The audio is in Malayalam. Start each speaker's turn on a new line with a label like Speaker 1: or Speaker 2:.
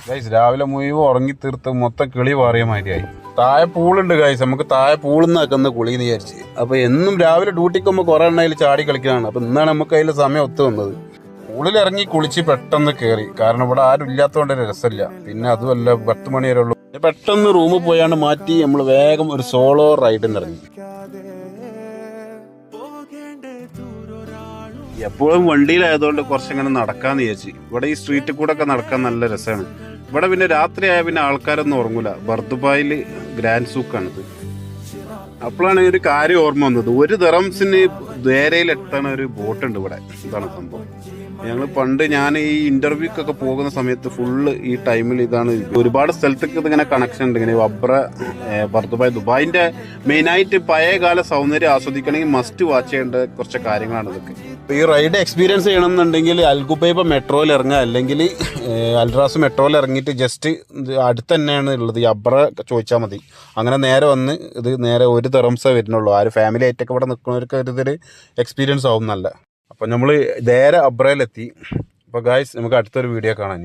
Speaker 1: ഗൈസ് രാവിലെ മുഴുവൻ ഉറങ്ങി തീർത്ത് മൊത്തം കിളി പാറിയ മാതിരിയായി. താഴെ പൂളുണ്ട് ഗൈസ്, നമുക്ക് താഴെ പൂളിൽ നിന്നാക്കുന്ന കുളിന്ന് വിചാരിച്ച്. അപ്പൊ എന്നും രാവിലെ ഡ്യൂട്ടിക്ക് പോകുമ്പോൾ കുറെ എണ്ണയിൽ ചാടി കളിക്കാനാണ്. അപ്പൊ ഇന്നാണ് നമുക്ക് അതിൽ സമയം ഒത്തു വന്നത്. പൂളിലിറങ്ങി കുളിച്ച് പെട്ടെന്ന് കയറി, കാരണം ഇവിടെ ആരും ഇല്ലാത്തതുകൊണ്ട് രസമില്ല. പിന്നെ അതുമല്ല 10 മണി വരെ ഉള്ളൂ. പെട്ടെന്ന് റൂമിൽ പോയാണ്ട് മാറ്റി നമ്മൾ വേഗം ഒരു സോളോ റൈഡിന് ഇറങ്ങി. എപ്പോഴും വണ്ടിയിലായതുകൊണ്ട് കുറച്ചങ്ങനെ നടക്കാന്ന് വിചാരിച്ചു. ഇവിടെ ഈ സ്ട്രീറ്റിൽ കൂടെ ഒക്കെ നടക്കാൻ നല്ല രസമാണ്. ഇവിടെ പിന്നെ രാത്രിയായ പിന്നെ ആൾക്കാരൊന്നും ഉറങ്ങൂല. ബർദുബായിൽ ഗ്രാൻഡ് സൂക്കാണിത്. അപ്പോഴാണ് ഒരു കാര്യം ഓർമ്മ വന്നത്. 1 ദിറംസിന് ദ്വേരയിൽ എത്തണ ഒരു ബോട്ടുണ്ട് ഇവിടെ. ഇതാണ് സംഭവം. ഞാൻ ഈ ഇന്റർവ്യൂക്കൊക്കെ പോകുന്ന സമയത്ത് ഫുള്ള് ഈ ടൈമിൽ ഇതാണ്. ഒരുപാട് സ്ഥലത്തേക്ക് ഇതിങ്ങനെ കണക്ഷൻ ഉണ്ട്. ഇങ്ങനെ അബ്ര, ബർദുബായ്, ദുബായിന്റെ മെയിനായിട്ട് പഴയകാല സൗന്ദര്യം ആസ്വദിക്കണമെങ്കിൽ മസ്റ്റ് വാച്ച് ചെയ്യേണ്ട കുറച്ച് കാര്യങ്ങളാണ് ഇതൊക്കെ. ഈ റൈഡ് എക്സ്പീരിയൻസ് ചെയ്യണമെന്നുണ്ടെങ്കിൽ അൽഗുബൈബ മെട്രോയിൽ ഇറങ്ങുക, അല്ലെങ്കിൽ അൽറാസ് മെട്രോയിൽ ഇറങ്ങിയിട്ട് ജസ്റ്റ് അടുത്ത് തന്നെയാണ് ഉള്ളത്. ഈ അബ്ര ചോദിച്ചാൽ മതി. അങ്ങനെ നേരെ വന്ന് ഇത് നേരെ 1 ദിറംസേ വരുന്നുള്ളൂ. ആ ഒരു ഫാമിലി ആയിട്ടൊക്കെ ഇവിടെ നിൽക്കുന്നവർക്ക് ഇതൊരു എക്സ്പീരിയൻസ് ആവും നല്ല. അപ്പോൾ നമ്മൾ നേരെ അബ്രയിലെത്തി. അപ്പോൾ ഗായ്സ് നമുക്ക് അടുത്തൊരു വീഡിയോ കാണാൻ.